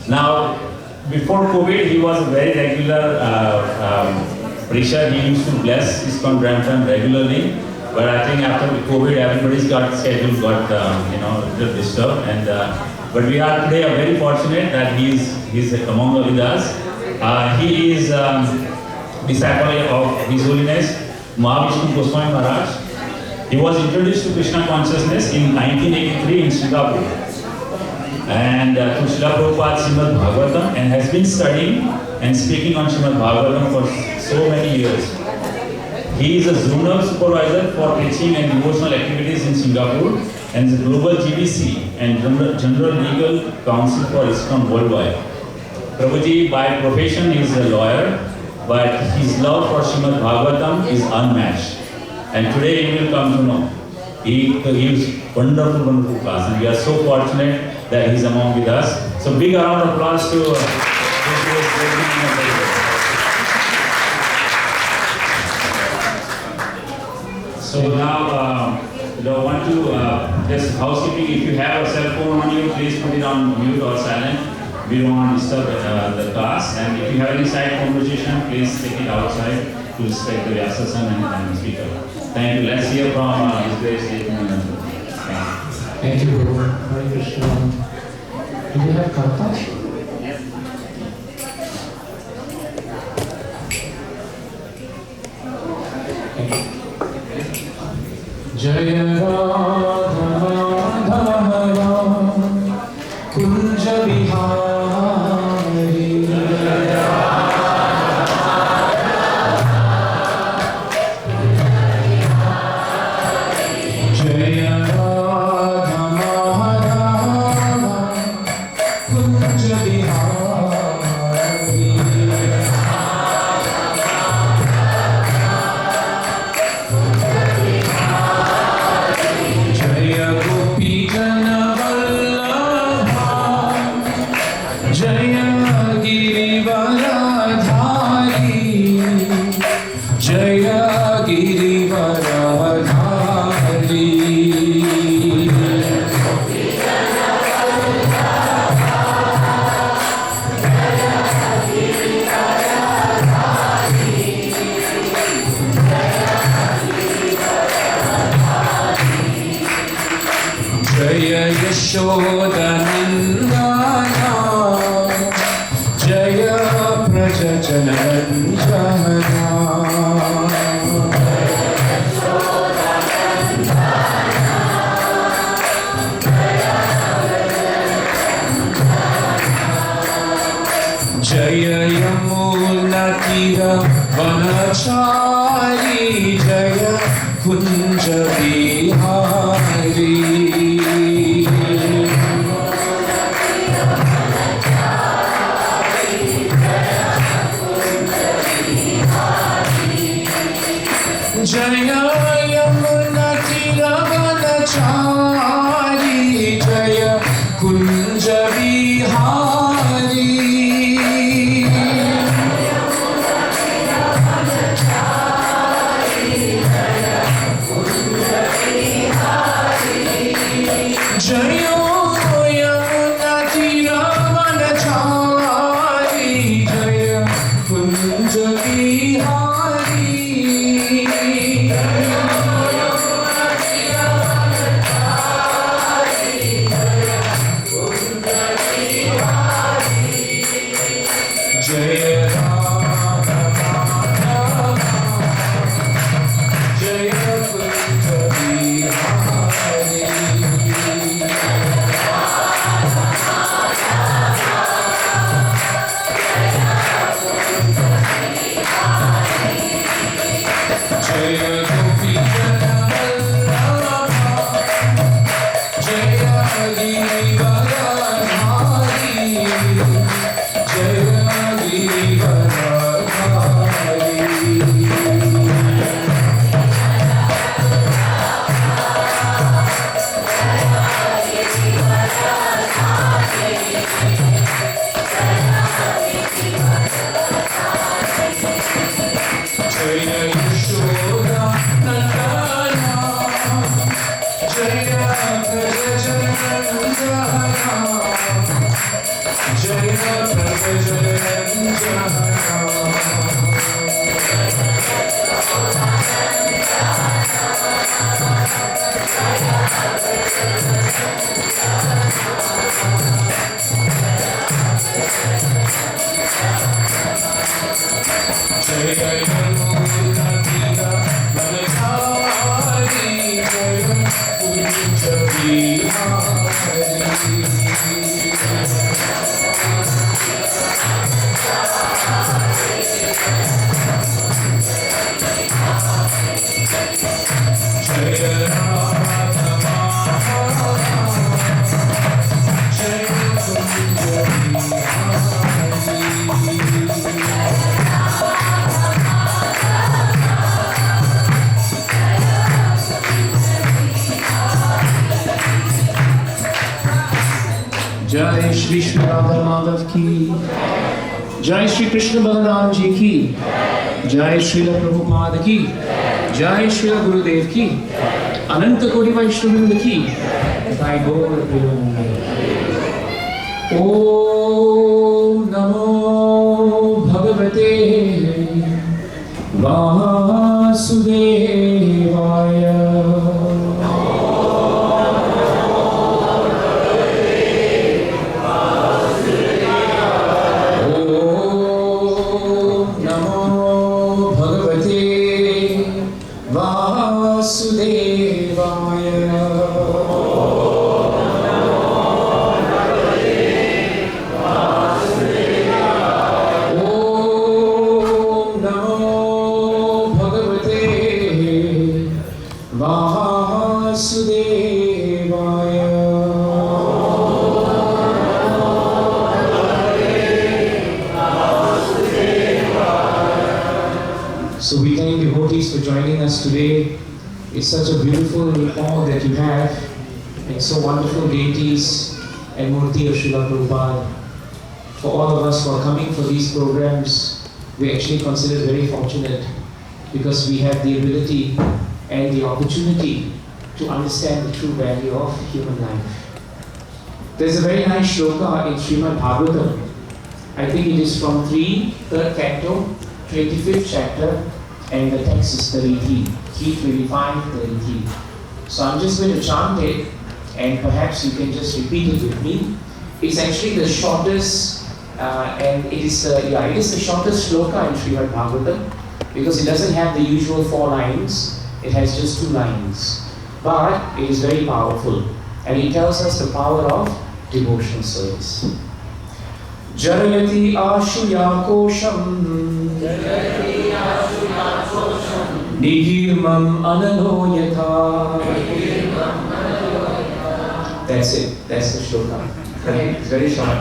Now, before COVID, he was a very regular preacher. He used to bless Iskcon Brampton regularly. But I think after COVID, everybody's schedule got a little disturbed. And but we are today very fortunate that he's among with us. He is disciple of His Holiness Mahavishnu Goswami Maharaj. He was introduced to Krishna consciousness in 1983 in Singapore, and to Srila Prabhupada's Srimad Bhahavatam, and has been studying and speaking on Srimad Bhahavatam for so many years. He is a zonal supervisor for preaching and devotional activities in Singapore, and is a global GBC and General Legal Counsel for Iskcon worldwide. Prabhuji by profession is a lawyer, but his love for Srimad Bhagavatam is unmatched. And today you will come to know. He gives wonderful class, and we are so fortunate that he is among with us. So big round of applause to So now I want to just housekeeping. If you have a cell phone on you, please put it on mute or silent. We don't want to disturb the class. And if you have any side conversation, please take it outside to respect the Vyasa and speaker. Thank you. Let's hear from His Grace Nandan. Thank you, Prabhu. Hare Krishna. Do we have Karta? Yes. Jaya Radha Madhava Kunja Bihari Jaya Radha Madhava Kunja Bihari Jaya Gopi Jana Vallabha Jaya Girivaradhari Jaya Girivaradhari Jaya Yashoda Nandana Jaya Praja Jananjana Jaya Yamuna Tira Vanachari Jaya Kunja Bihari Jaya Yamuna Tira Vanachari Jaya Kunja Bihari Jaya Yamuna Tira Vanachari Jaya Kunja Bihari Jaya जय श्री श्री राधा माधव की, जय श्री कृष्ण बलराम जी की, जय श्री प्रभुपाद की, जय श्री गुरुदेव की, अनंत कोटि वैष्णववृंद की, जय गौर प्रेमानंद। ओम नमो भगवते वासुदेवाय। So we thank devotees for joining us today. It's such a beautiful hall that you have, and so wonderful deities and Murti of Srila Prabhupada. For all of us who are coming for these programs, we actually consider very fortunate because we have the ability and the opportunity to understand the true value of human life. There's a very nice shloka in Srimad Bhahavatam. I think it is from 3rd canto, 25th chapter, and the text is 33, 325, 33. So I'm just going to chant it, and perhaps you can just repeat it with me. It's actually the shortest, and it is the shortest shloka in Srimad Bhahavatam, because it doesn't have the usual 4 lines, it has just 2 lines. But it is very powerful, and it tells us the power of devotional service. Jarayati ashuya kosham nigirmam anano yatha. That's it, that's the shloka. It's very short.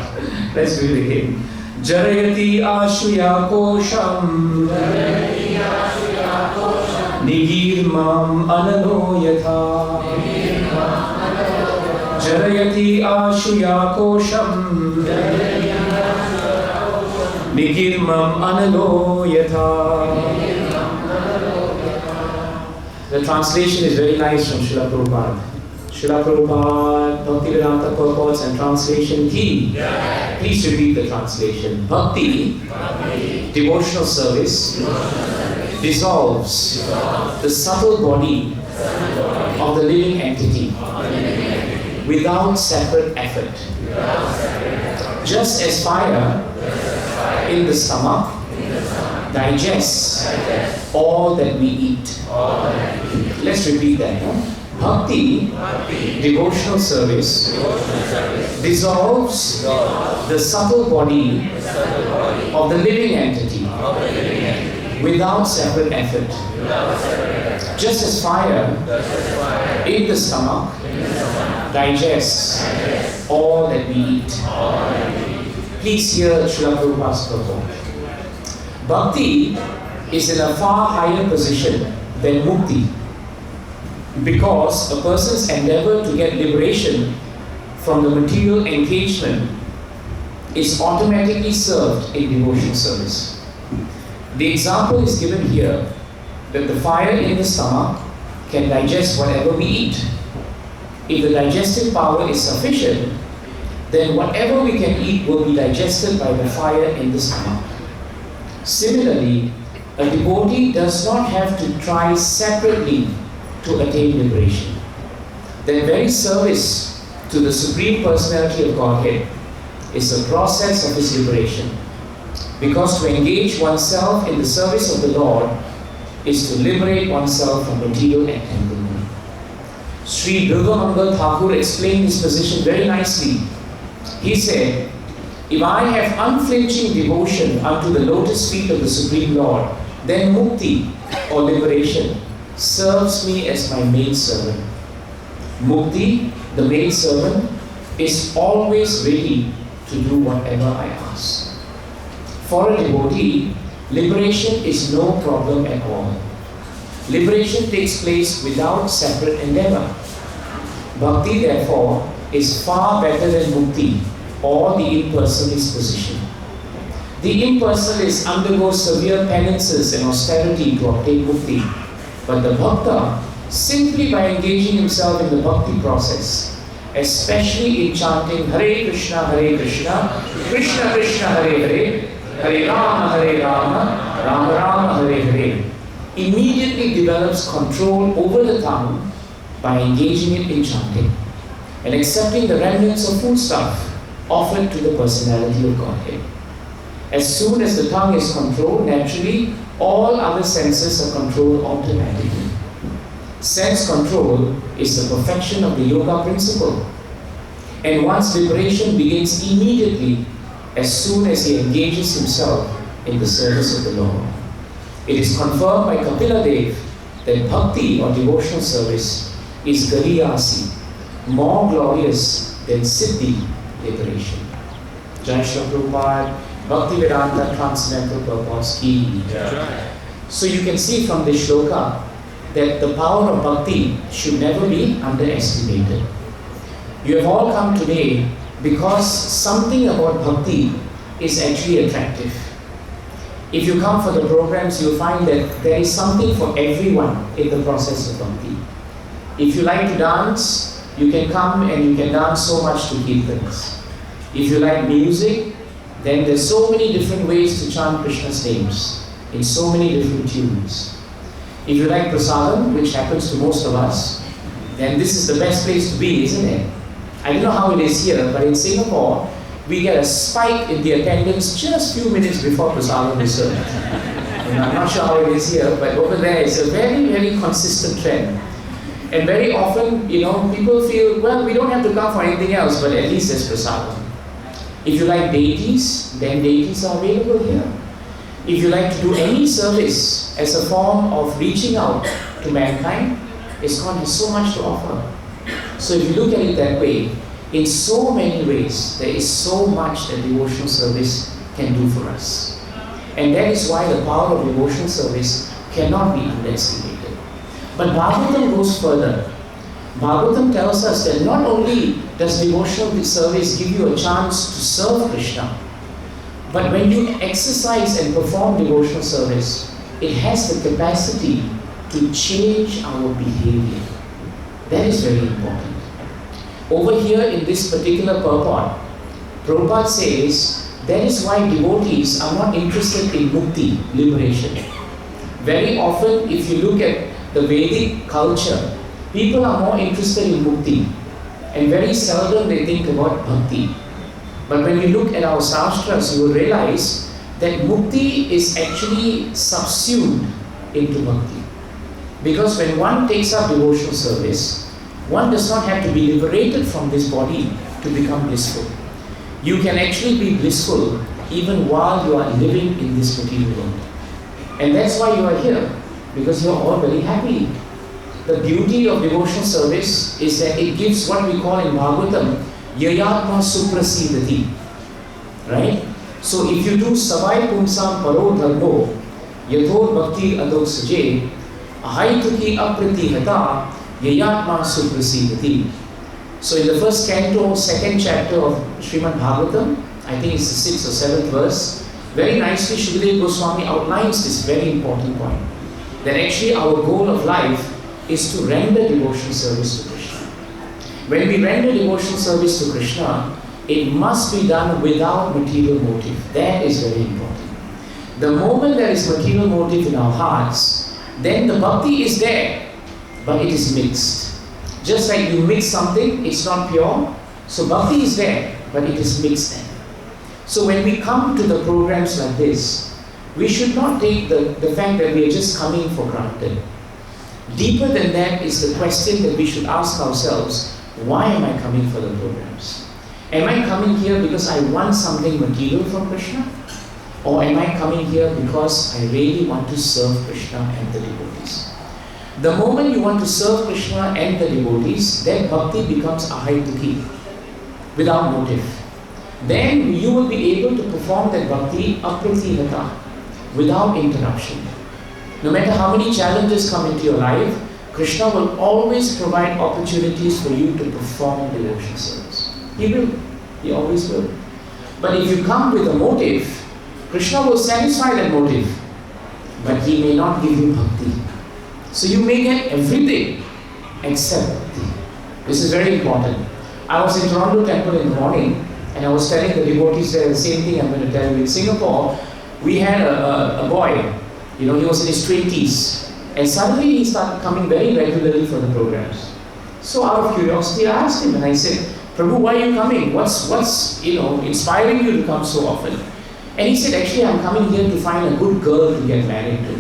Let's do it again. Jarayati ashuya kosham nigirmam anano yatha. Jarayati ashuya kosham nigirmam anano yatha. The translation is very nice from Srila Prabhupada. Srila Prabhupada, Bhaktivedanta purports and translation ki. Please repeat the translation. Bhakti, devotional service, dissolves the subtle body of the living entity without separate effort. Just as fire in the stomach digests all that we eat. Let's repeat that. Bhakti, devotional service, dissolves the subtle body of the living entity without separate effort. Just as fire in the stomach digests all that we eat. Please hear Srila Prabhupada's purport. Bhakti is in a far higher position than mukti, because a person's endeavor to get liberation from the material engagement is automatically served in devotion service. The example is given here that the fire in the stomach can digest whatever we eat. If the digestive power is sufficient, then whatever we can eat will be digested by the fire in the stomach. Similarly, a devotee does not have to try separately to attain liberation. Their very service to the Supreme Personality of Godhead is the process of his liberation. Because to engage oneself in the service of the Lord is to liberate oneself from material entanglement. Sri Durgamangal Thakur explained this position very nicely. He said, if I have unflinching devotion unto the lotus feet of the Supreme Lord, then mukti or liberation serves me as my maidservant. Mukti, the maidservant, is always ready to do whatever I ask. For a devotee, liberation is no problem at all. Liberation takes place without separate endeavor. Bhakti, therefore, is far better than mukti or the impersonalist position. The impersonalist undergoes severe penances and austerity to obtain mukti, but the bhakta, simply by engaging himself in the bhakti process, especially in chanting Hare Krishna, Krishna Krishna, Hare Hare, Hare Rama, Rama Rama, Hare Hare, immediately develops control over the tongue by engaging it in chanting and accepting the remnants of foodstuff offered to the personality of Godhead. As soon as the tongue is controlled, naturally, all other senses are controlled automatically. Sense control is the perfection of the yoga principle. And one's liberation begins immediately as soon as he engages himself in the service of the Lord. It is confirmed by Kapila Dev that bhakti or devotional service is gariyasi, more glorious than siddhi, liberation. Jai Shri Prabhupada, Bhaktivedanta Transcendental Purpose Ki. So you can see from this shloka that the power of bhakti should never be underestimated. You have all come today because something about bhakti is actually attractive. If you come for the programs, you'll find that there is something for everyone in the process of bhakti. If you like to dance, you can come and you can dance so much to kirtans. If you like music, then there's so many different ways to chant Krishna's names in so many different tunes. If you like prasadam, which happens to most of us, then this is the best place to be, isn't it? I don't know how it is here, but in Singapore, we get a spike in the attendance just a few minutes before prasadam is served. I'm not sure how it is here, but over there it's a very, very consistent trend. And very often, people feel, well, we don't have to come for anything else, but at least there's prasadam. If you like deities, then deities are available here. If you like to do any service as a form of reaching out to mankind, Iskcon has so much to offer. So if you look at it that way, in so many ways, there is so much that devotional service can do for us. And that is why the power of devotional service cannot be underestimated. But Bhagavatam goes further. Bhagavatam tells us that not only does devotional service give you a chance to serve Krishna, but when you exercise and perform devotional service, it has the capacity to change our behavior. That is very important. Over here in this particular purport, Prabhupada says that is why devotees are not interested in mukti, liberation. Very often, if you look at the Vedic culture, people are more interested in mukti, and very seldom they think about bhakti. But when you look at our sastras, you will realize that mukti is actually subsumed into bhakti. Because when one takes up devotional service, one does not have to be liberated from this body to become blissful. You can actually be blissful even while you are living in this material world. And that's why you are here, because you are all very happy. The beauty of devotional service is that it gives what we call in Bhagavatam, Yayatma Suprasidati. Right? So if you do Savai Pumsam Paro Dharmo, Yathor Bhakti Adok Saje, Ahaituki Aprati Hata, Yayatma Suprasidati. So in the first canto, second chapter of Srimad Bhagavatam, I think it's the 6th or 7th verse, very nicely Shukadeva Goswami outlines this very important point. That actually our goal of life is to render devotional service to Krishna. When we render devotional service to Krishna, it must be done without material motive. That is very important. The moment there is material motive in our hearts, then the bhakti is there, but it is mixed. Just like you mix something, it's not pure. So bhakti is there, but it is mixed then. So when we come to the programs like this, we should not take the fact that we are just coming for granted. Deeper than that is the question that we should ask ourselves, why am I coming for the programs? Am I coming here because I want something material from Krishna? Or am I coming here because I really want to serve Krishna and the devotees? The moment you want to serve Krishna and the devotees, then bhakti becomes ahaituki, without motive. Then you will be able to perform that bhakti apratihata, without interruption. No matter how many challenges come into your life, Krishna will always provide opportunities for you to perform devotion service. He will. He always will. But if you come with a motive, Krishna will satisfy that motive, but He may not give you bhakti. So you may get everything except bhakti. This is very important. I was in Toronto temple in the morning, and I was telling the devotees there the same thing I'm going to tell you. In Singapore, we had a boy, he was in his 20s, and suddenly he started coming very regularly for the programs. So out of curiosity, I asked him, and I said, Prabhu, why are you coming? What's inspiring you to come so often? And he said, actually, I'm coming here to find a good girl to get married to.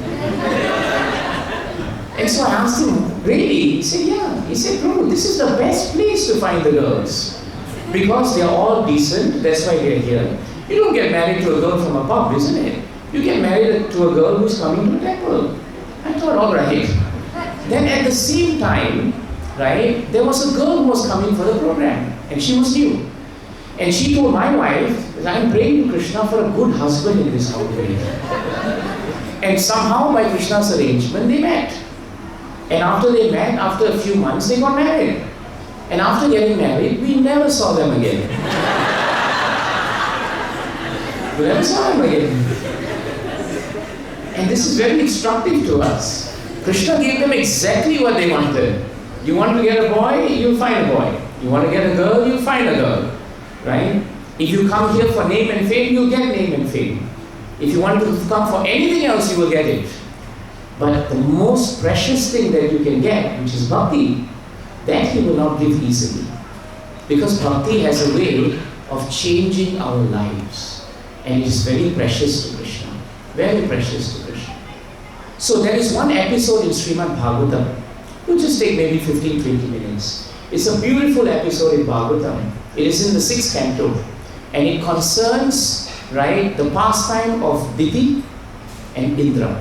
And so I asked him, really? He said, yeah. He said, Prabhu, this is the best place to find the girls. Because they are all decent, that's why they are here. You don't get married to a girl from a pub, isn't it? You get married to a girl who's coming to a temple. I thought, all right. Then at the same time, right, there was a girl who was coming for the program, and she was new. And she told my wife that I'm praying to Krishna for a good husband in this congregation. And somehow by Krishna's arrangement, they met. And after they met, after a few months, they got married. And after getting married, we never saw them again. We never saw them again. And this is very instructive to us. Krishna gave them exactly what they wanted. You want to get a boy, you'll find a boy. You want to get a girl, you'll find a girl. Right? If you come here for name and fame, you'll get name and fame. If you want to come for anything else, you will get it. But the most precious thing that you can get, which is bhakti, that He will not give easily. Because bhakti has a way of changing our lives. And it is very precious to Krishna. Very precious to Krishna. So there is one episode in Srimad Bhahavatam. We'll just take maybe 15-20 minutes. It's a beautiful episode in Bhahavatam. It is in the 6th canto. And it concerns, right, the pastime of Diti and Indra.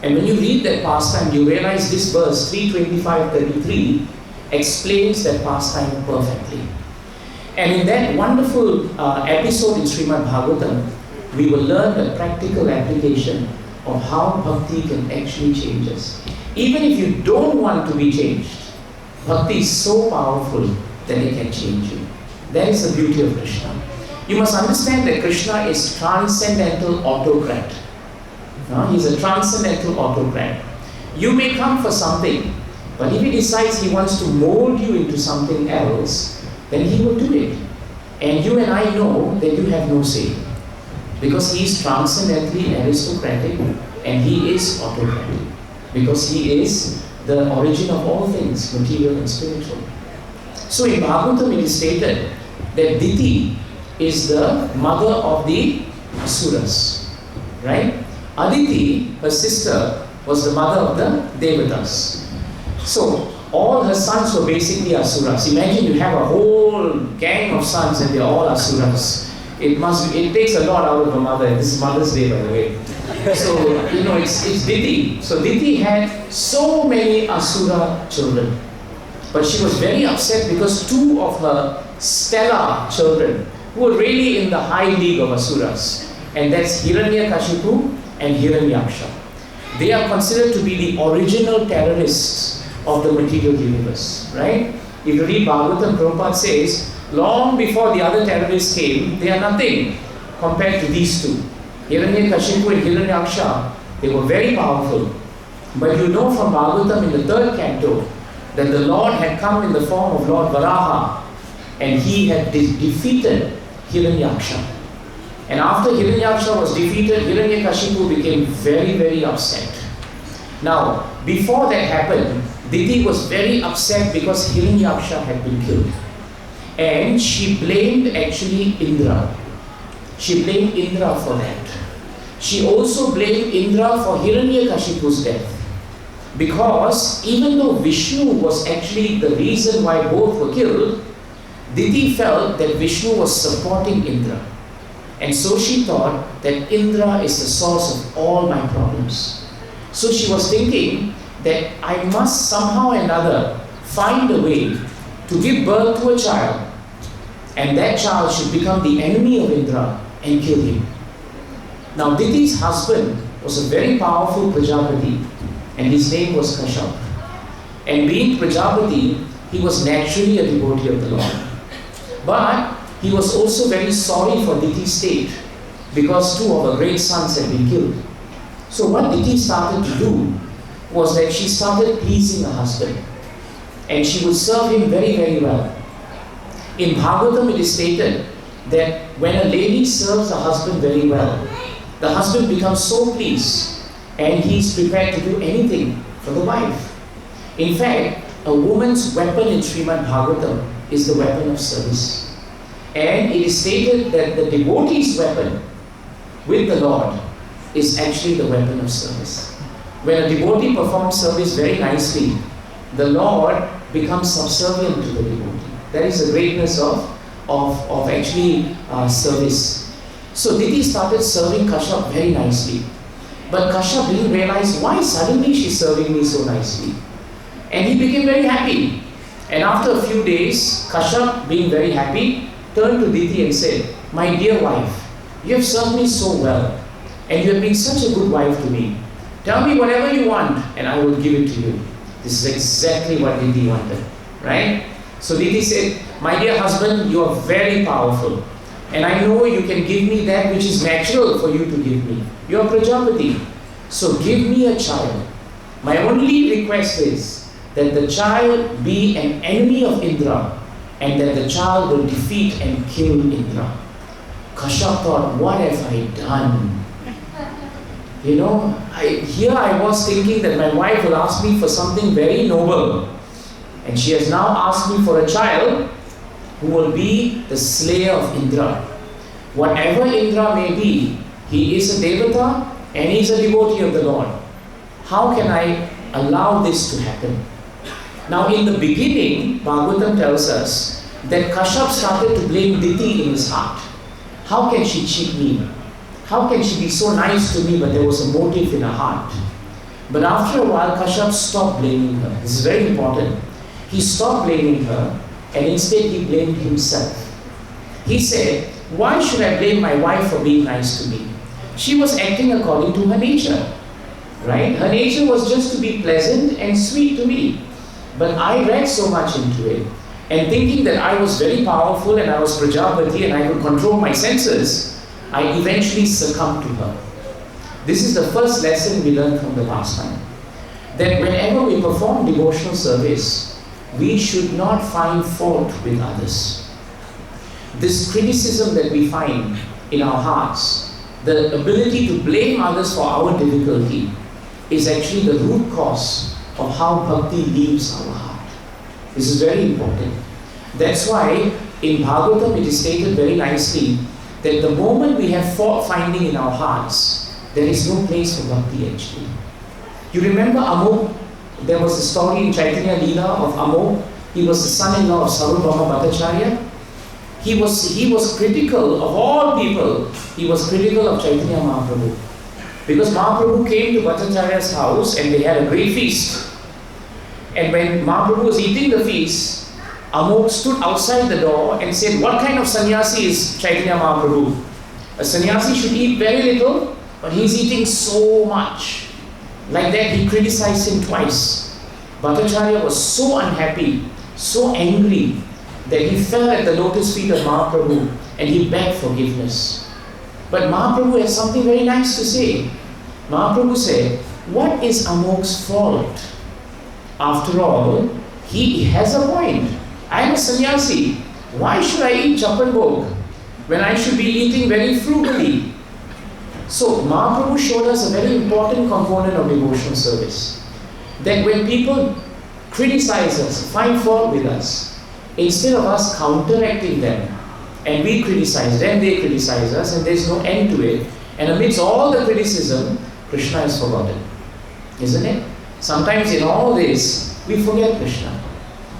And when you read that pastime, you realize this verse, 325-33, explains that pastime perfectly. And in that wonderful episode in Srimad Bhahavatam, we will learn the practical application of how bhakti can actually change us. Even if you don't want to be changed, bhakti is so powerful that it can change you. That is the beauty of Krishna. You must understand that Krishna is transcendental autocrat. He's a transcendental autocrat. You may come for something, but if He decides He wants to mold you into something else, then He will do it. And you and I know that you have no say. Because He is transcendently aristocratic and He is autocratic. Because He is the origin of all things, material and spiritual. So in Bhagavatam it is stated that Diti is the mother of the Asuras. Right? Aditi, her sister, was the mother of the Devatas. So all her sons were basically Asuras. Imagine you have a whole gang of sons and they're all Asuras. It takes a lot out of a mother. This is Mother's Day, by the way. So, it's Diti. So Diti had so many Asura children. But she was very upset because two of her stellar children, who were really in the high league of Asuras, and that's Hiranyakashipu and Hiranyaksha. They are considered to be the original terrorists of the material universe, right? If you read Bhagavatam, Prabhupada says, long before the other terrorists came, they are nothing compared to these two. Hiranyakashipu and Hiranyaksha, they were very powerful. But you know from Bhagavatam in the 3rd canto, that the Lord had come in the form of Lord Varaha and he had defeated Hiranyaksha. And after Hiranyaksha was defeated, Hiranyakashipu became very, very upset. Now, before that happened, Diti was very upset because Hiranyaksha had been killed. And she blamed actually Indra. She blamed Indra for that. She also blamed Indra for Hiranyakashipu's death. Because even though Vishnu was actually the reason why both were killed, Diti felt that Vishnu was supporting Indra. And so she thought that Indra is the source of all my problems. So she was thinking that I must somehow or another find a way to give birth to a child, and that child should become the enemy of Indra and kill him. Now Diti's husband was a very powerful Prajapati, and his name was Kashyap. And being Prajapati, he was naturally a devotee of the Lord. But he was also very sorry for Diti's state, because two of her great sons had been killed. So what Diti started to do was that she started pleasing her husband, and she would serve him very, very well. In Bhagavatam it is stated that when a lady serves her husband very well, the husband becomes so pleased and he is prepared to do anything for the wife. In fact, a woman's weapon in Srimad Bhagavatam is the weapon of service. And it is stated that the devotee's weapon with the Lord is actually the weapon of service. When a devotee performs service very nicely, the Lord becomes subservient to the devotee. That is the greatness of actually service. So Diti started serving Kashyap very nicely. But Kashyap didn't realize why suddenly she's serving me so nicely. And he became very happy. And after a few days, Kashyap, being very happy, turned to Diti and said, "My dear wife, you have served me so well, and you have been such a good wife to me. Tell me whatever you want, and I will give it to you." This is exactly what Diti wanted, right? So Diti said, "My dear husband, you are very powerful, and I know you can give me that which is natural for you to give me. You are Prajapati, so give me a child. My only request is that the child be an enemy of Indra, and that the child will defeat and kill Indra." Kashyap thought, what have I done? You know, here I was thinking that my wife will ask me for something very noble, and she has now asked me for a child who will be the slayer of Indra. Whatever Indra may be, he is a devata and he is a devotee of the Lord. How can I allow this to happen? Now in the beginning, Bhagavatam tells us that Kashyap started to blame Diti in his heart. How can she cheat me? How can she be so nice to me, but there was a motive in her heart? But after a while, Kashyap stopped blaming her. This is very important. He stopped blaming her, and instead he blamed himself. He said, "Why should I blame my wife for being nice to me? She was acting according to her nature, right? Her nature was just to be pleasant and sweet to me. But I read so much into it, and thinking that I was very powerful and I was Prajapati and I could control my senses, I eventually succumbed to her." This is the first lesson we learned from the last time. That whenever we perform devotional service, we should not find fault with others. This criticism that we find in our hearts, the ability to blame others for our difficulty, is actually the root cause of how bhakti leaves our heart. This is very important. That's why in Bhagavatam it is stated very nicely that the moment we have fault finding in our hearts, there is no place for bhakti actually. You remember Amok? There was a story in Chaitanya Leela of Amok. He was the son-in-law of Sarvabhauma Bhattacharya. He was critical of all people. He was critical of Chaitanya Mahaprabhu. Because Mahaprabhu came to Bhattacharya's house and they had a great feast. And when Mahaprabhu was eating the feast, Amok stood outside the door and said, "What kind of sannyasi is Chaitanya Mahaprabhu? A sannyasi should eat very little, but he's eating so much." Like that, he criticized him twice. Bhattacharya was so unhappy, so angry, that he fell at the lotus feet of Mahaprabhu and he begged forgiveness. But Mahaprabhu had something very nice to say. Mahaprabhu said, "What is Amok's fault? After all, he has a point. I am a sannyasi. Why should I eat chapanbhog when I should be eating very frugally? So Mahaprabhu showed us a very important component of devotional service. That when people criticize us, find fault with us, instead of us counteracting them, and we criticize them, they criticize us, and there's no end to it, and amidst all the criticism, Krishna is forgotten. Isn't it? Sometimes in all this, we forget Krishna.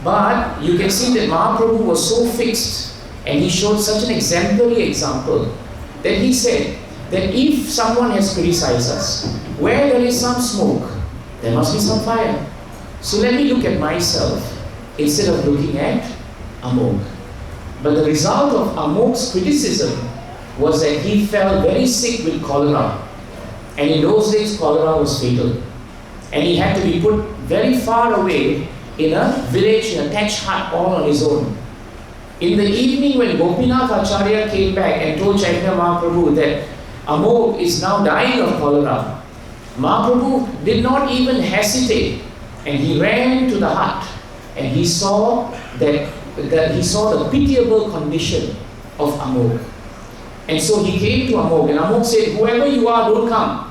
But you can see that Mahaprabhu was so fixed, and he showed such an exemplary example, that he said that if someone has criticized us, where there is some smoke, there must be some fire. So let me look at myself instead of looking at Amog. But the result of Amog's criticism was that he fell very sick with cholera. And in those days, cholera was fatal. And he had to be put very far away in a village, in a thatched hut, all on his own. In the evening, when Gopinath Acharya came back and told Chaitanya Mahaprabhu that Amog is now dying of cholera, Mahaprabhu did not even hesitate, and he ran to the hut, and he saw the pitiable condition of Amog. And so he came to Amog, and Amog said, "Whoever you are, don't come.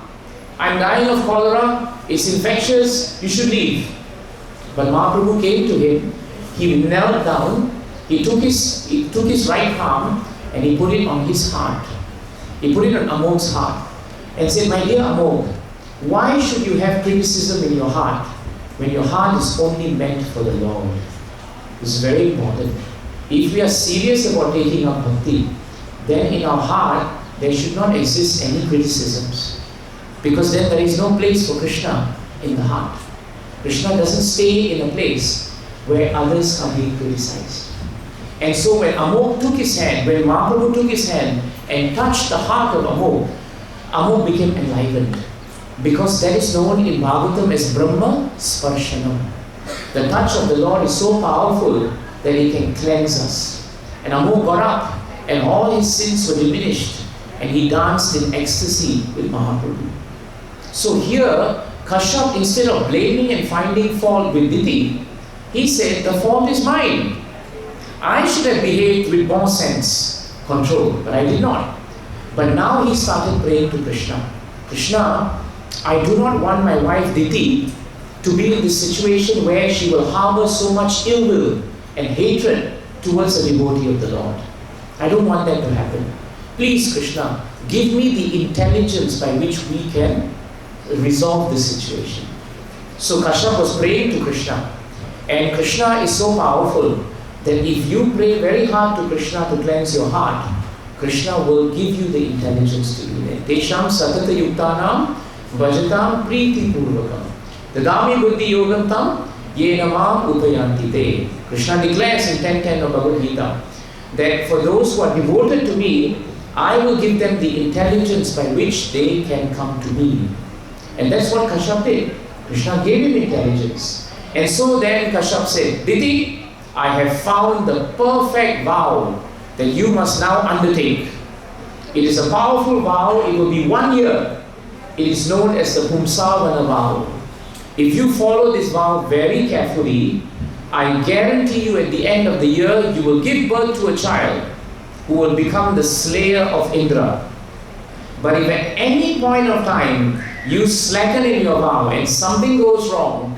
I'm dying of cholera, it's infectious, you should leave." But Mahaprabhu came to him, he knelt down, he took his right arm, and he put it on his heart. He put it on Amog's heart, and said, "My dear Amog, why should you have criticism in your heart when your heart is only meant for the Lord?" This is very important. If we are serious about taking up bhakti, then in our heart there should not exist any criticisms, because then there is no place for Krishna in the heart. Krishna doesn't stay in a place where others are being criticized. And so when Amog took his hand, when Mahaprabhu took his hand and touched the heart of Amog, Amog became enlivened. Because that is known in Bhahavatam as Brahma Sparshanam. The touch of the Lord is so powerful that it can cleanse us. And Amog got up and all his sins were diminished, and he danced in ecstasy with Mahaprabhu. So here, Kashyap, instead of blaming and finding fault with Diti, he said, "The fault is mine. I should have behaved with more sense, control, but I did not." But now he started praying to Krishna. "Krishna, I do not want my wife Diti to be in this situation where she will harbor so much ill will and hatred towards a devotee of the Lord. I don't want that to happen. Please, Krishna, give me the intelligence by which we can resolve this situation." So Kashyap was praying to Krishna, and Krishna is so powerful that if you pray very hard to Krishna to cleanse your heart, Krishna will give you the intelligence to do that. Tesham satata yuktanam Vajatam priti purvakam Dadami buddhi yogam tam ye namam upayanti te. Krishna declares in 10:10 of Bhagavad Gita that for those who are devoted to me, I will give them the intelligence by which they can come to me. And that's what Kashyap did. Krishna gave him intelligence. And so then Kashyap said, "Diti, I have found the perfect vow that you must now undertake. It is a powerful vow, it will be 1 year. It is known as the Pumsavana vow. If you follow this vow very carefully, I guarantee you at the end of the year, you will give birth to a child who will become the slayer of Indra. But if at any point of time you slacken in your vow and something goes wrong,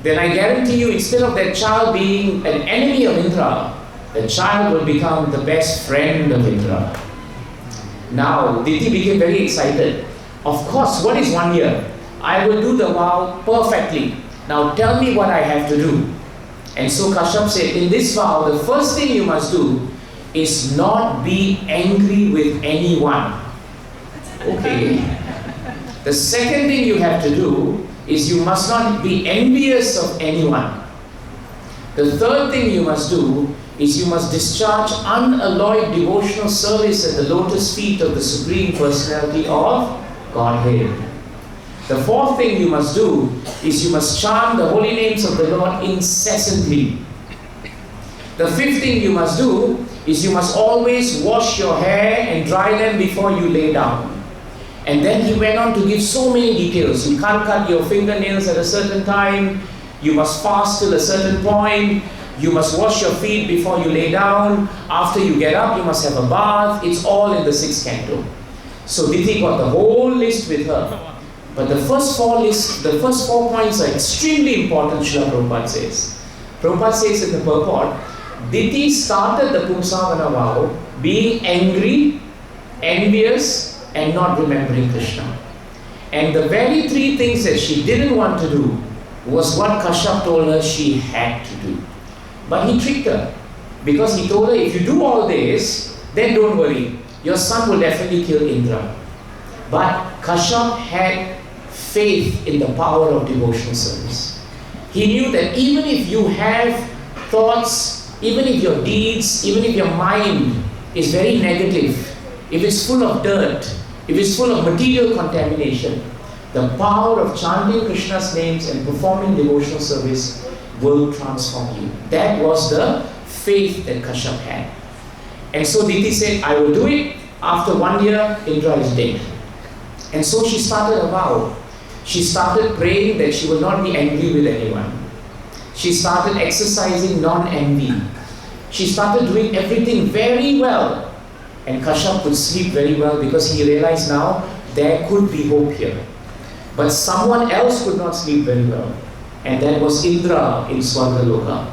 then I guarantee you, instead of that child being an enemy of Indra, the child will become the best friend of Indra." Now, Diti became very excited. "Of course, what is 1 year? I will do the vow perfectly. Now tell me what I have to do." And so Kashyap said, "In this vow, the first thing you must do is not be angry with anyone." Okay. The second thing you have to do is you must not be envious of anyone. The third thing you must do is you must discharge unalloyed devotional service at the lotus feet of the Supreme Personality of Godhead. The fourth thing you must do is you must chant the holy names of the Lord incessantly. The fifth thing you must do is you must always wash your hair and dry them before you lay down. And then he went on to give so many details. You can't cut your fingernails at a certain time. You must fast till a certain point. You must wash your feet before you lay down. After you get up, you must have a bath. It's all in the 6th canto. So Diti got the whole list with her. But the first 4 points are extremely important, Srila Prabhupada says. Prabhupada says in the purport, Diti started the Pumsavana vow being angry, envious, and not remembering Krishna. And the very 3 things that she didn't want to do was what Kashyap told her she had to do. But he tricked her, because he told her, if you do all this, then don't worry, your son will definitely kill Indra. But Kashyap had faith in the power of devotional service. He knew that even if you have thoughts, even if your deeds, even if your mind is very negative, if it's full of dirt, if it's full of material contamination, the power of chanting Krishna's names and performing devotional service will transform you. That was the faith that Kashyap had. And so Diti said, I will do it. After 1 year, Indra is dead. And so she started a vow. She started praying that she will not be angry with anyone. She started exercising non-envy. She started doing everything very well. And Kashyap could sleep very well because he realized now there could be hope here. But someone else could not sleep very well. And that was Indra in Swargaloka.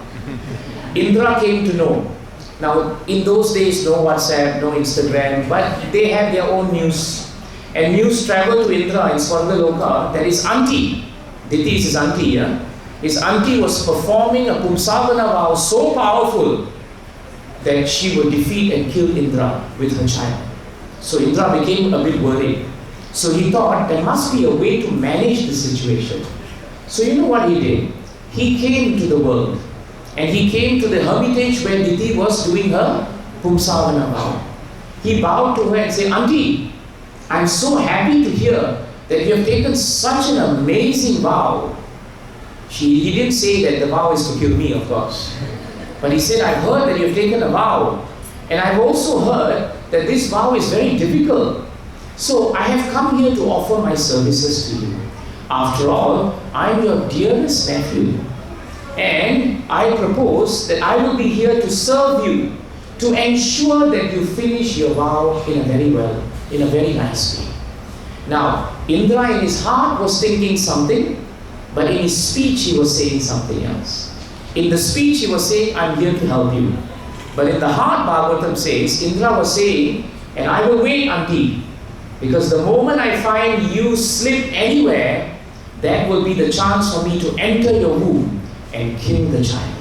Indra came to know. Now, in those days, no WhatsApp, no Instagram, but they had their own news. And news traveled to Indra in Swargaloka that his auntie, Diti is his auntie, yeah? His auntie was performing a Pumsavana vow so powerful that she would defeat and kill Indra with her child. So Indra became a bit worried. So he thought there must be a way to manage the situation. So you know what he did? He came to the world. And he came to the hermitage where Diti was doing her Pumsavana vow. He bowed to her and said, Auntie, I'm so happy to hear that you have taken such an amazing vow. He didn't say that the vow is to kill me, of course. But he said, I've heard that you have taken a vow. And I've also heard that this vow is very difficult. So I have come here to offer my services to you. After all, I'm your dearest nephew. And I propose that I will be here to serve you, to ensure that you finish your vow in a very nice way. Now, Indra in his heart was thinking something, but in his speech he was saying something else. In the speech he was saying, I'm here to help you. But in the heart, Bhagavatam says, Indra was saying, and I will wait, auntie, because the moment I find you slip anywhere, that will be the chance for me to enter your womb and kill the child.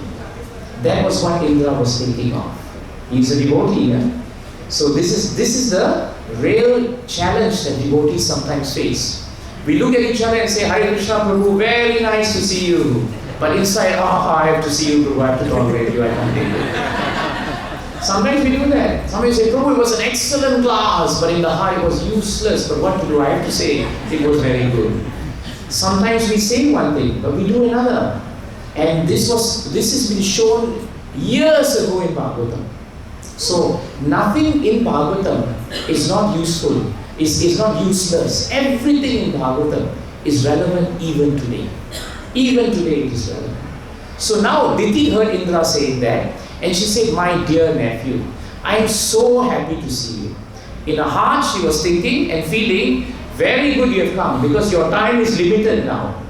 That was what Indra was thinking of. He's a devotee, yeah? So this is the real challenge that devotees sometimes face. We look at each other and say, Hare Krishna Prabhu, very nice to see you. But inside, I have to see you Prabhu, I have to tolerate you, I can't take it. Sometimes we do that. Sometimes say, Prabhu, it was an excellent class, but in the heart it was useless. But what to do? I have to say, it was very good. Sometimes we say one thing, but we do another. And this has been shown years ago in Bhagavatam. So nothing in Bhagavatam is not useful, is not useless. Everything in Bhagavatam is relevant even today. Even today it is relevant. So now Diti heard Indra saying that, and she said, my dear nephew, I am so happy to see you. In her heart she was thinking and feeling, very good you have come, because your time is limited now.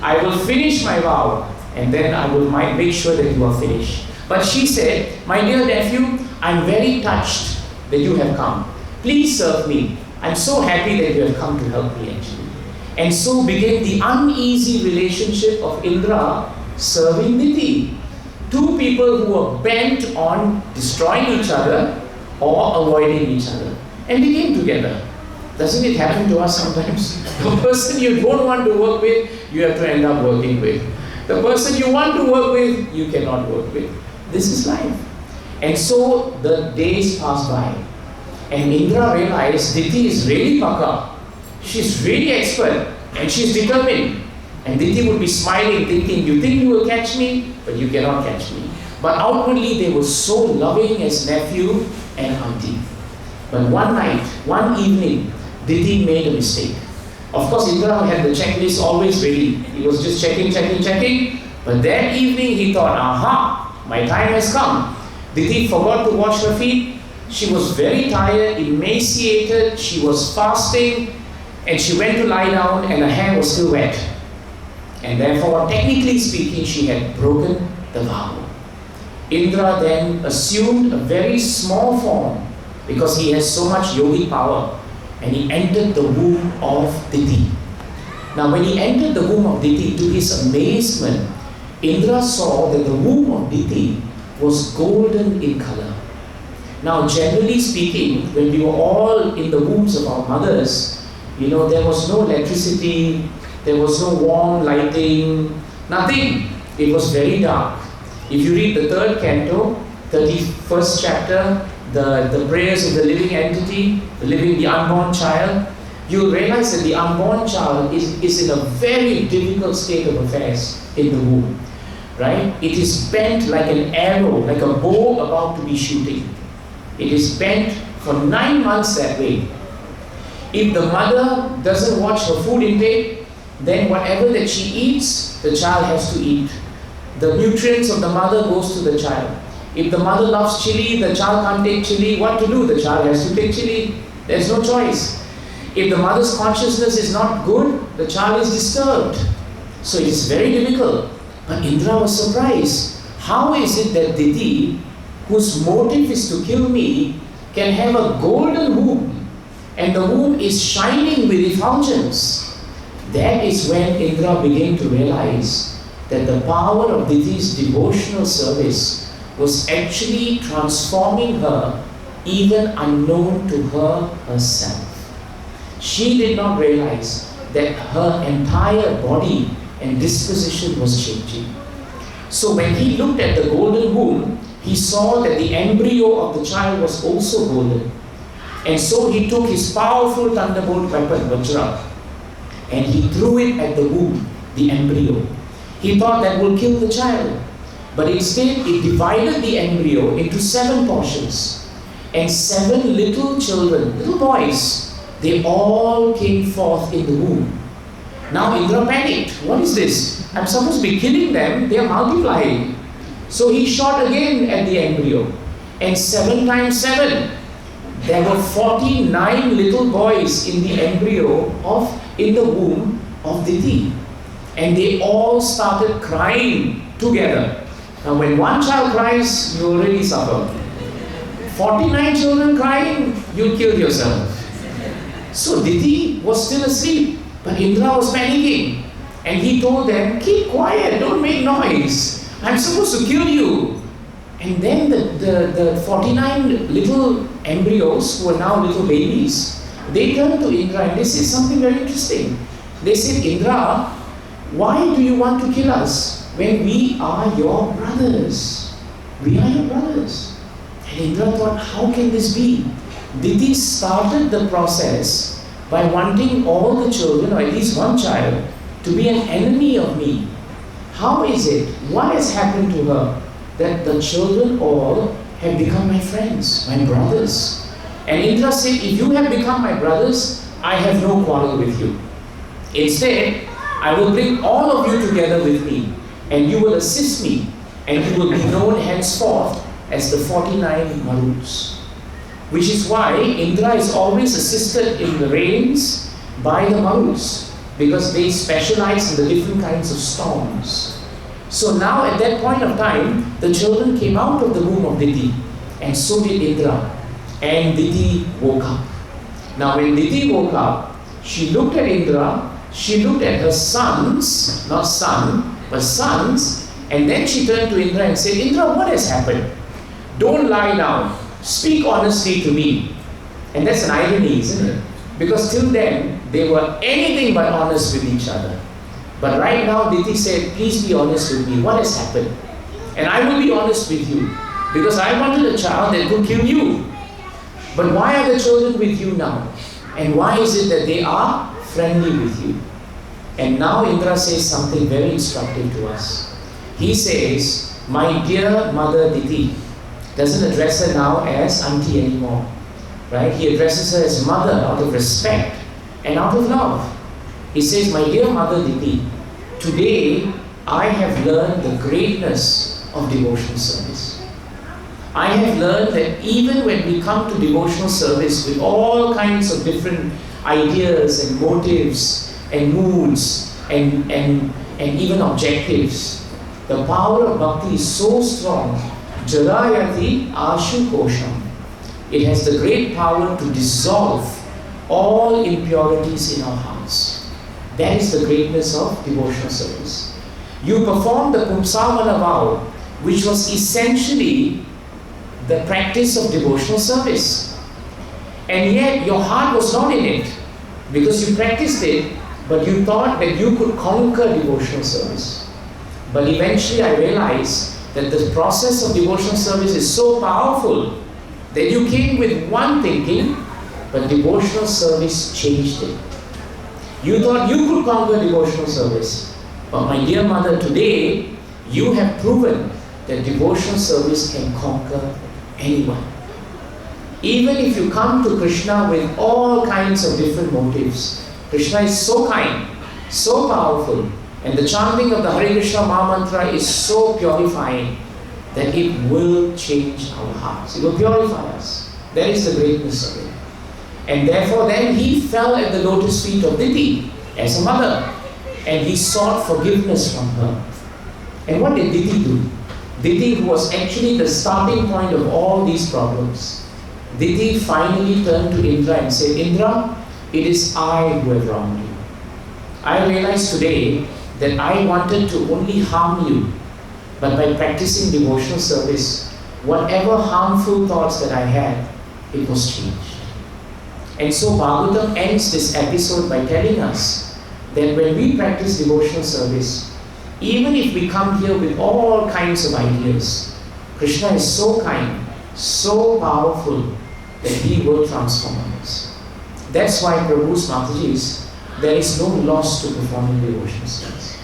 I will finish my vow, and then I will make sure that you are finished. But she said, my dear nephew, I'm very touched that you have come. Please serve me. I'm so happy that you have come to help me actually. And so began the uneasy relationship of Indra serving Diti. Two people who were bent on destroying each other or avoiding each other. And they came together. Doesn't it happen to us sometimes? The person you don't want to work with, you have to end up working with. The person you want to work with, you cannot work with. This is life. And so the days passed by. And Indra realized Diti is really paka. She's really expert. And she's determined. And Diti would be smiling, thinking, you think you will catch me? But you cannot catch me. But outwardly they were so loving as nephew and auntie. But one night, one evening, Diti made a mistake. Of course, Indra had the checklist always ready. He was just checking. But that evening he thought, aha, my time has come. Diti forgot to wash her feet. She was very tired, emaciated, she was fasting, and she went to lie down and her hair was still wet. And therefore, technically speaking, she had broken the vow. Indra then assumed a very small form because he has so much yogic power, and he entered the womb of Diti. Now when he entered the womb of Diti, to his amazement, Indra saw that the womb of Diti was golden in color. Now generally speaking, when we were all in the wombs of our mothers, there was no electricity, there was no warm lighting, nothing. It was very dark. If you read the 3rd canto, 31st chapter, the prayers of the living entity, the unborn child, you'll realize that the unborn child is in a very difficult state of affairs in the womb. Right? It is bent like an arrow, like a bow about to be shooting. It is bent for 9 months that way. If the mother doesn't watch her food intake, then whatever that she eats, the child has to eat. The nutrients of the mother goes to the child. If the mother loves chili, the child can't take chili. What to do? The child has to take chili. There's no choice. If the mother's consciousness is not good, the child is disturbed. So it is very difficult. But Indra was surprised. How is it that Diti, whose motive is to kill me, can have a golden womb, and the womb is shining with effulgence? That is when Indra began to realize that the power of Diti's devotional service was actually transforming her, even unknown to her herself. She did not realize that her entire body and disposition was changing. So when he looked at the golden womb, he saw that the embryo of the child was also golden. And so he took his powerful thunderbolt weapon, Vajra, and he threw it at the womb, the embryo. He thought that would kill the child. But instead, it divided the embryo into 7 portions. And 7 little children, little boys, they all came forth in the womb. Now Indra panicked. What is this? I'm supposed to be killing them. They are multiplying. So he shot again at the embryo. And 7 times 7. There were 49 little boys in the embryo in the womb of Diti. And they all started crying together. Now when one child cries, you already suffer. 49 children crying, you kill yourself. So Diti was still asleep, but Indra was panicking. And he told them, keep quiet, don't make noise. I'm supposed to kill you. And then the 49 little embryos, who are now little babies, they turned to Indra and they said something very interesting. They said, Indra, why do you want to kill us when we are your brothers? We are your brothers. And Indra thought, how can this be? Diti started the process by wanting all the children, or at least one child, to be an enemy of me. How is it? What has happened to her that the children all have become my friends, my brothers? And Indra said, if you have become my brothers, I have no quarrel with you. Instead, I will bring all of you together with me, and you will assist me, and you will be known henceforth as the 49 Maruts. Which is why Indra is always assisted in the rains by the Maruts, because they specialize in the different kinds of storms. So now at that point of time, the children came out of the womb of Diti, and so did Indra. And Diti woke up. Now when Diti woke up, she looked at Indra, she looked at her sons, not son, but sons, and then she turned to Indra and said, Indra, what has happened? Don't lie down. Speak honestly to me. And that's an irony, isn't it? Because till then, they were anything but honest with each other. But right now, Diti said, please be honest with me. What has happened? And I will be honest with you. Because I wanted a child that could kill you. But why are the children with you now? And why is it that they are friendly with you? And now Indra says something very instructive to us. He says, my dear mother Diti, doesn't address her now as auntie anymore. Right? He addresses her as mother out of respect and out of love. He says, my dear mother Diti, today I have learned the greatness of devotional service. I have learned that even when we come to devotional service with all kinds of different ideas and motives and moods and even objectives, the power of bhakti is so strong. Jarayati ashu kosham. It has the great power to dissolve all impurities in our hearts. That is the greatness of devotional service. You perform the Pumsamana vow, which was essentially the practice of devotional service. And yet your heart was not in it, because you practiced it, but you thought that you could conquer devotional service. But eventually I realized that the process of devotional service is so powerful that you came with one thinking, but devotional service changed it. You thought you could conquer devotional service. But my dear mother, today you have proven that devotional service can conquer anyone. Even if you come to Krishna with all kinds of different motives, Krishna is so kind, so powerful, and the chanting of the Hare Krishna Maha Mantra is so purifying that it will change our hearts. It will purify us. That is the greatness of it. And therefore then he fell at the lotus feet of Diti as a mother, and he sought forgiveness from her. And what did Diti do? Diti, who was actually the starting point of all these problems, Diti finally turned to Indra and said, Indra, it is I who have wronged you. I realize today that I wanted to only harm you, but by practicing devotional service, whatever harmful thoughts that I had, it was changed. And so Bhagavatam ends this episode by telling us that when we practice devotional service, even if we come here with all kinds of ideas, Krishna is so kind, so powerful, that he will transform us. That's why Prabhu's Mataji's, there is no loss to performing devotional service.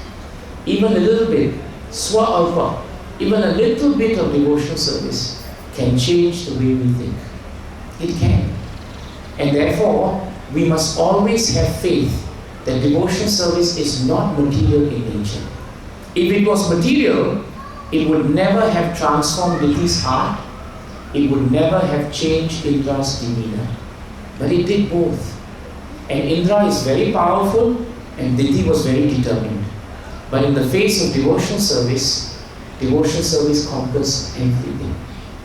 Even a little bit, swa alpa, even a little bit of devotional service can change the way we think. It can. And therefore, we must always have faith that devotional service is not material in nature. If it was material, it would never have transformed Diti's heart. It would never have changed Indra's demeanor. But it did both. And Indra is very powerful and Diti was very determined. But in the face of devotional service conquers everything.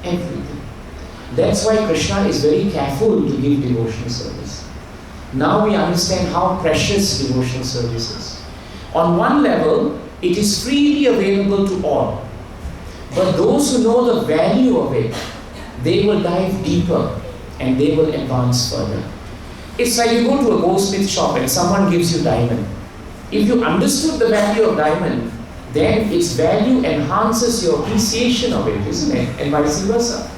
Everything. That's why Krishna is very careful to give devotional service. Now we understand how precious devotional service is. On one level, it is freely available to all. But those who know the value of it, they will dive deeper and they will advance further. It's like you go to a goldsmith shop and someone gives you diamond. If you understood the value of diamond, then its value enhances your appreciation of it, isn't it? And vice versa.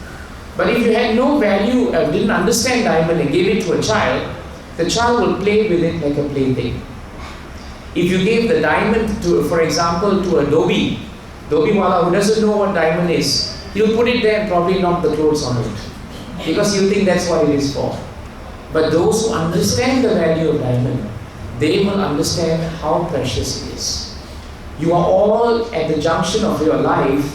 But if you had no value, didn't understand diamond and gave it to a child, the child will play with it like a plaything. If you gave the diamond to, for example, to a Dobi wala who doesn't know what diamond is, he'll put it there and probably knock the clothes on it. Because he'll think that's what it is for. But those who understand the value of diamond, they will understand how precious it is. You are all at the junction of your life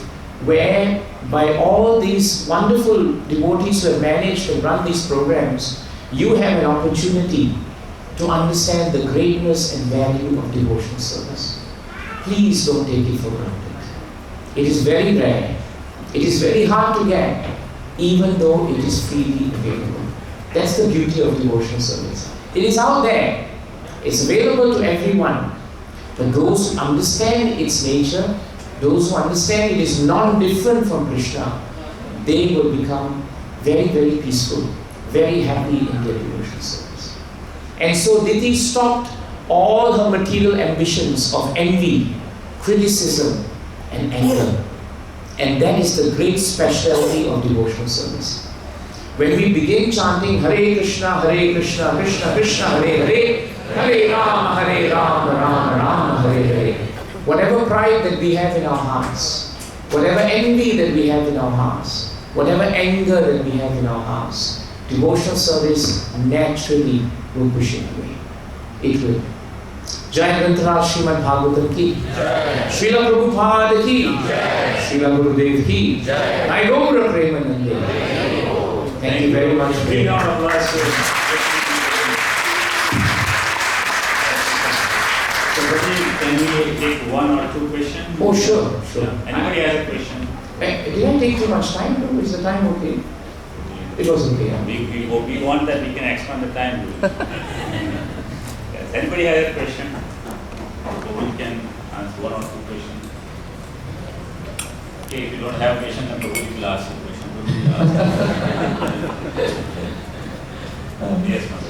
where by all these wonderful devotees who have managed to run these programs, you have an opportunity to understand the greatness and value of devotional service. Please don't take it for granted. It is very rare. It is very hard to get, even though it is freely available. That's the beauty of devotional service. It is out there. It's available to everyone. But those who understand its nature, those who understand it is non-different from Krishna, they will become very, very peaceful, very happy in their devotional service. And so Diti stopped all her material ambitions of envy, criticism, and anger. And that is the great specialty of devotional service. When we begin chanting Hare Krishna, Krishna Krishna, Hare Hare, Hare Rama, Rama Rama, Hare Hare. Whatever pride that we have in our hearts, whatever envy that we have in our hearts, whatever anger that we have in our hearts, devotional service naturally will push it away. It will. Jai Grantaraj Srimad Bhahavatam ki, Srila Prabhupada ki, Srila Gurudev ki, Jai Gaura Premanande. Thank you very much. Big round of applause. So, Prabhu, can we take one or two questions? Oh, sure. Yeah. Anybody has a question? Did I take too much time? No? Is the time okay? It was okay. Yeah. We want that we can expand the time. Yes. Anybody has a question? So we can answer one or two questions. Okay, if you don't have a question, then Prabhu will ask you a question. Yes, ma'am.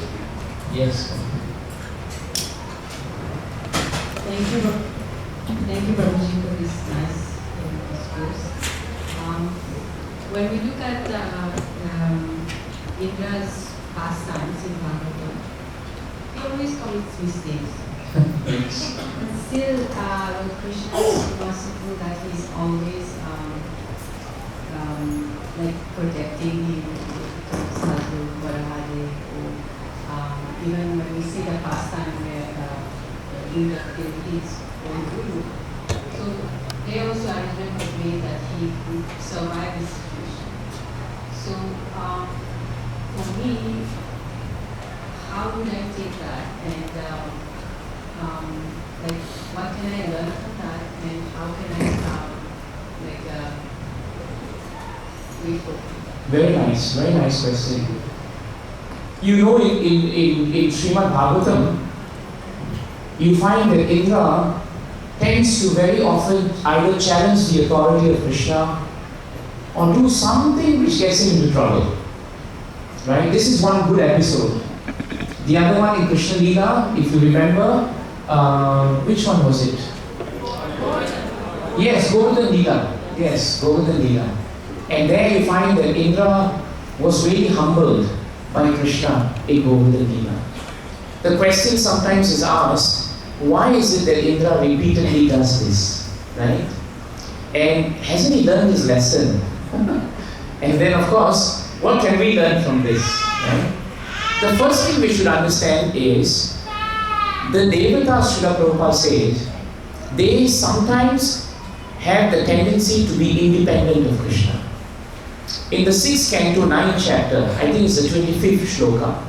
Yes. Thank you, Prabhuji, for this nice discourse. When we look at Indra's pastimes in Bhagavatam, he always commits mistakes. But still, Lord Krishna is merciful that he's always like protecting him, Sadhu, Varahade, even when we see the pastime where Indra killed his own guru. So they also arrangement was made that he would survive this situation. So for me, how would I take that, and like what can I learn from that, and how can I Very nice question. You know, in Srimad Bhagavatam, you find that Indra tends to very often either challenge the authority of Krishna or do something which gets him into trouble. Right? This is one good episode. The other one in Krishna Leela, if you remember, which one was it? Yes, Govardhan Leela. Yes, Govardhan Leela. And there you find that Indra was really humbled by Krishna in Govardhan Leela. The question sometimes is asked, why is it that Indra repeatedly does this? Right? And hasn't he learned his lesson? And then of course, what can we learn from this? Right? The first thing we should understand is, the Devatas, Srila Prabhupada said, they sometimes have the tendency to be independent of Krishna. In the 6th canto, 9th chapter, I think it's the 25th shloka,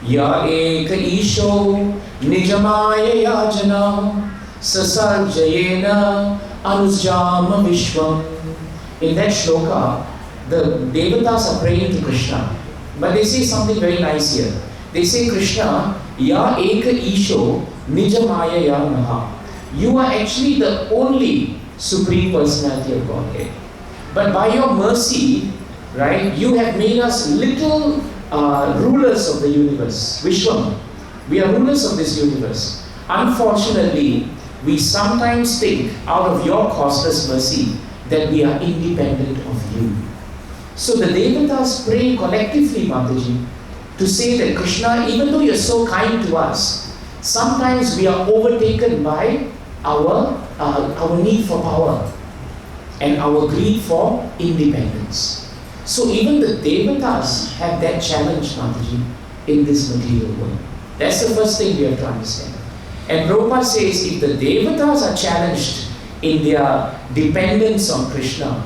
Ya eka isho nijamaya yajana sasarjayena anusjama vishwam. In that shloka, the Devatas are praying to Krishna. But they say something very nice here. They say, Krishna, Ya eka isho nijamaya yanaha. You are actually the only Supreme Personality of Godhead. But by your mercy, right, you have made us little rulers of the universe, Vishwam. We are rulers of this universe. Unfortunately, we sometimes think, out of your causeless mercy, that we are independent of you. So the Devatas pray collectively, Mataji, to say that Krishna, even though you're so kind to us, sometimes we are overtaken by our need for power and our greed for independence. So even the Devatas have that challenge, Mataji, in this material world. That's the first thing we have to understand. And Prabhupada says, if the Devatas are challenged in their dependence on Krishna,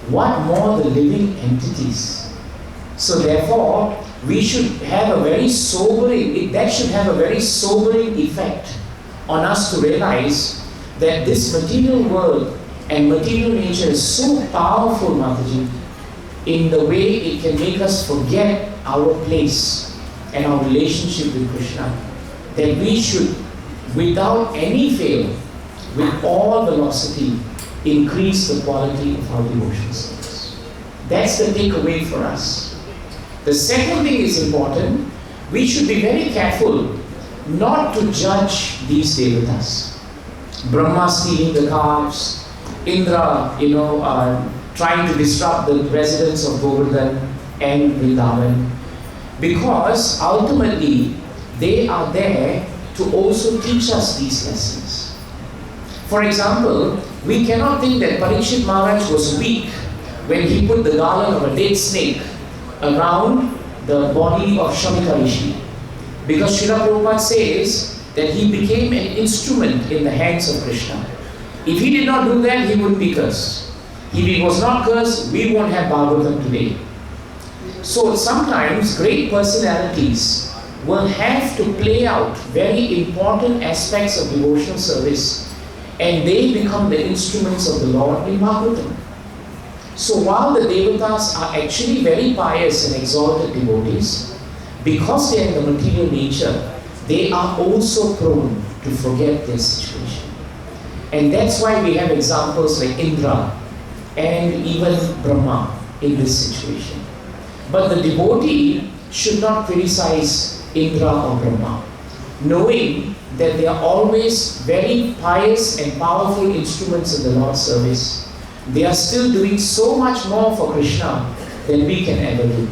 what more the living entities? So therefore, we should have a very sobering, that should have a very sobering effect on us to realize that this material world and material nature is so powerful, Mataji, in the way it can make us forget our place and our relationship with Krishna, that we should, without any fail, with all velocity, increase the quality of our devotion service. That's the takeaway for us. The second thing is important. We should be very careful not to judge these Devatas. Brahma stealing the calves, Indra, trying to disrupt the residents of Govardhan and Vrindavan, because ultimately they are there to also teach us these lessons. For example, we cannot think that Parikshit Maharaj was weak when he put the garland of a dead snake around the body of Shamika Rishi. Because Srila Prabhupada says that he became an instrument in the hands of Krishna. If he did not do that, he would be cursed. If he was not cursed, we won't have Bhagavatam today. So sometimes great personalities will have to play out very important aspects of devotional service, and they become the instruments of the Lord in Bhagavatam. So while the devatas are actually very pious and exalted devotees, because they are in the material nature, they are also prone to forget their situation. And that's why we have examples like Indra and even Brahma in this situation. But the devotee should not criticize Indra or Brahma, knowing that they are always very pious and powerful instruments in the Lord's service. They are still doing so much more for Krishna than we can ever do.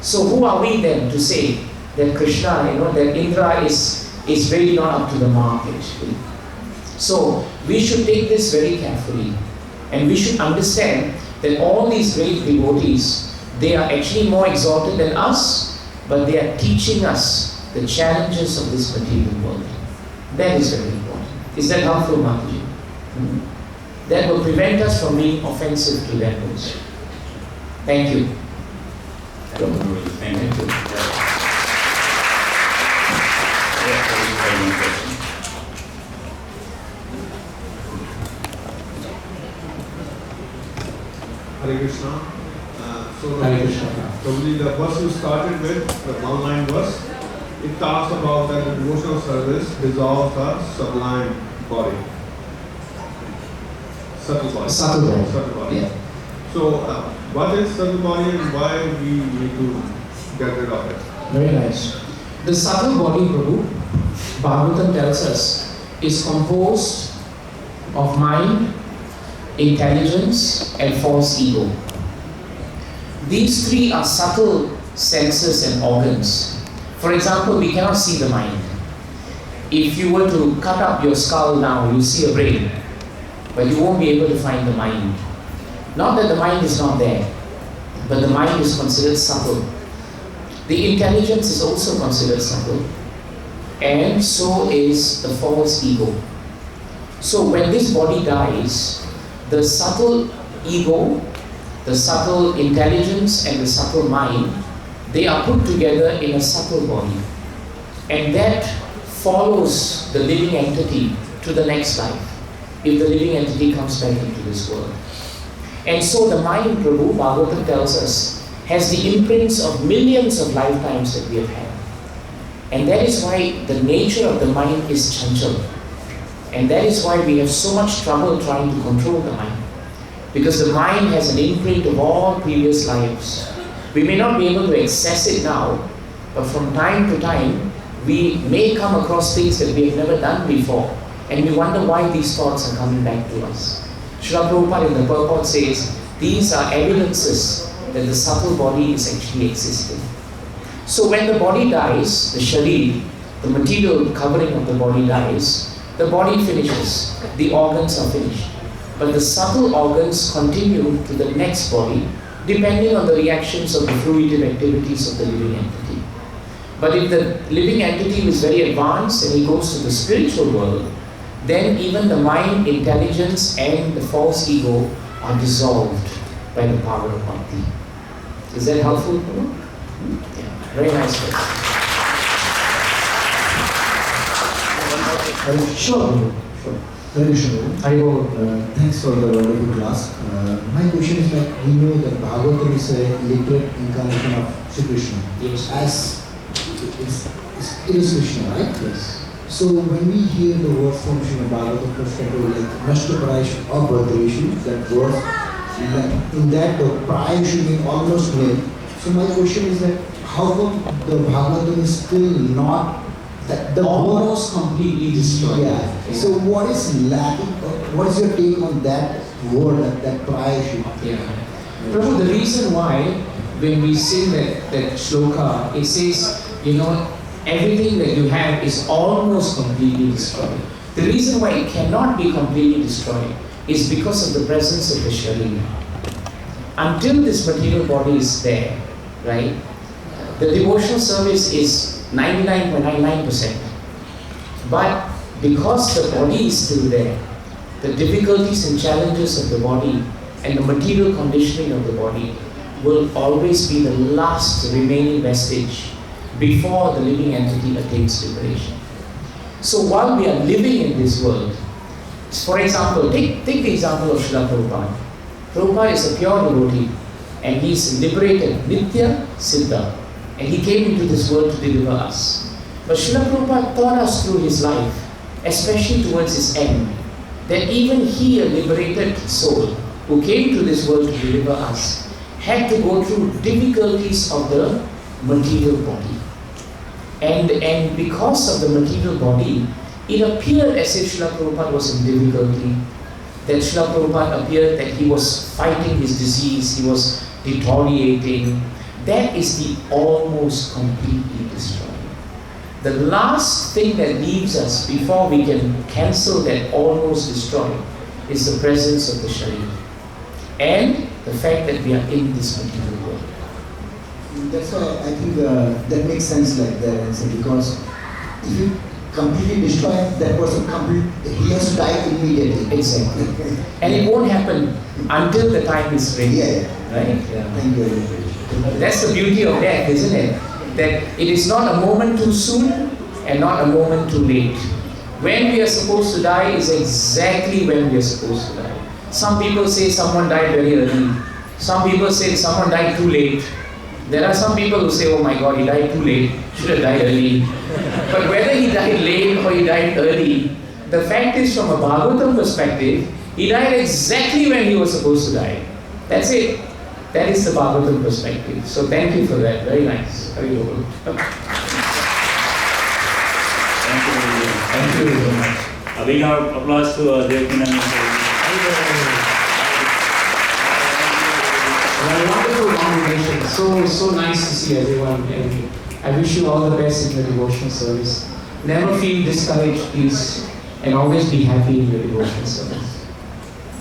So who are we then to say that Krishna, that Indra is really not up to the mark actually? So we should take this very carefully, and we should understand that all these great devotees, they are actually more exalted than us, but they are teaching us the challenges of this material world. That is very important. Is that helpful, Mataji? That will prevent us from being offensive to them also. Thank you. Thank you. Hare Krishna. Hare Krishna. Probably the verse you started with, the 1 line verse, it talks about that the devotional service dissolves the sublime body. Subtle body. Subtle body. Yeah. So, what is subtle body and why we need to get rid of it? Very nice. The subtle body, Prabhu, Bhagavatam tells us, is composed of mind, intelligence, and false ego. These three are subtle senses and organs. For example, we cannot see the mind. If you were to cut up your skull now, you see a brain, but you won't be able to find the mind. Not that the mind is not there, but the mind is considered subtle. The intelligence is also considered subtle, and so is the false ego. So when this body dies, the subtle ego, the subtle intelligence, and the subtle mind, they are put together in a subtle body. And that follows the living entity to the next life, if the living entity comes back into this world. And so the mind, Prabhu, Bhagavatam tells us, has the imprints of millions of lifetimes that we have had. And that is why the nature of the mind is chanchal. And that is why we have so much trouble trying to control the mind. Because the mind has an imprint of all previous lives. We may not be able to access it now, but from time to time, we may come across things that we have never done before. And we wonder why these thoughts are coming back to us. Srila Prabhupada in the purport says, these are evidences that the subtle body is actually existing. So when the body dies, the sharir, the material covering of the body dies, the body finishes, the organs are finished. But the subtle organs continue to the next body, depending on the reactions of the fruitive activities of the living entity. But if the living entity is very advanced and he goes to the spiritual world, then even the mind, intelligence, and the false ego are dissolved by the power of bhakti. Is that helpful? Yeah, very nice. Sure. Very sure. Thanks for the wonderful class. My question is that we know that Bhagavatam is a literate incarnation of Sri Krishna. Yes. As it is Krishna, right? Yes. So when we hear the words from Srimad Bhagavatam perspective, like Nashta Prayashu or Bhadreshu, that verse, in that the Prayashu means almost nil. So my question is that how come the Bhagavatam is still not that the almost completely destroyed? Yeah. So what is lacking? What is your take on that word, that Prayashu? Yeah. Prabhu, the reason why when we sing that shloka, it says, everything that you have is almost completely destroyed. The reason why it cannot be completely destroyed is because of the presence of the sharir. Until this material body is there, right? The devotional service is 99.99%. But because the body is still there, the difficulties and challenges of the body and the material conditioning of the body will always be the last remaining vestige before the living entity attains liberation. So while we are living in this world, for example, take the example of Srila Prabhupada. Prabhupada is a pure devotee and he is liberated, Nitya Siddha, and he came into this world to deliver us. But Srila Prabhupada taught us through his life, especially towards his end, that even he, a liberated soul who came to this world to deliver us, had to go through difficulties of the material body. And because of the material body, it appeared as if Srila Prabhupada was in difficulty, that Srila Prabhupada appeared that he was fighting his disease, he was deteriorating. That is the almost completely destroyed. The last thing that leaves us before we can cancel that almost destroyed is the presence of the Sharira and the fact that we are in this material world. That's why I think that makes sense like that answer, because if you completely destroy that person, he has to die immediately. Exactly. And it won't happen until the time is ready. Yeah. Right? Yeah. Thank you very much. That's the beauty of death, isn't it? That it is not a moment too soon and not a moment too late. When we are supposed to die is exactly when we are supposed to die. Some people say someone died very early. Some people say someone died too late. There are some people who say, oh my God, he died too late, should have died early. But whether he died late or he died early, the fact is, from a Bhagavatam perspective, he died exactly when he was supposed to die. That's it. That is the Bhagavatam perspective. So thank you for that. Very nice. Very good. Thank you very much. A big applause to Devaki. Well, wonderful congregation. So nice to see everyone, and I wish you all the best in the devotional service. Never feel discouraged, please, and always be happy in your devotional service.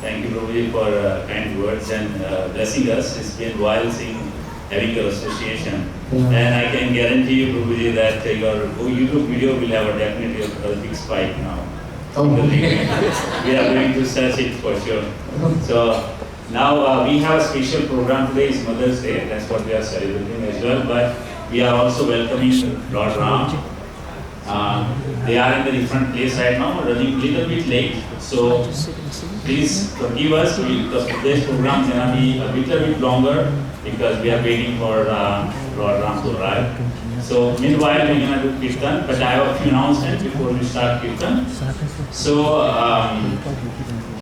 Thank you, Prabhu, for kind words and blessing us. It's been a while having your association. Yeah. And I can guarantee you, Prabhuji, that your YouTube video will have definitely a big spike now. Oh. We are going to search it for sure. So now we have a special program today. It's Mother's Day. That's what we are celebrating as well. But we are also welcoming Lord Ram. They are in the different place right now, running a little bit late. So please forgive us because today's program is going to be a little bit longer because we are waiting for Lord Ram to arrive. So meanwhile, we're going to do Kirtan, but I have a few announcements before we start Kirtan. So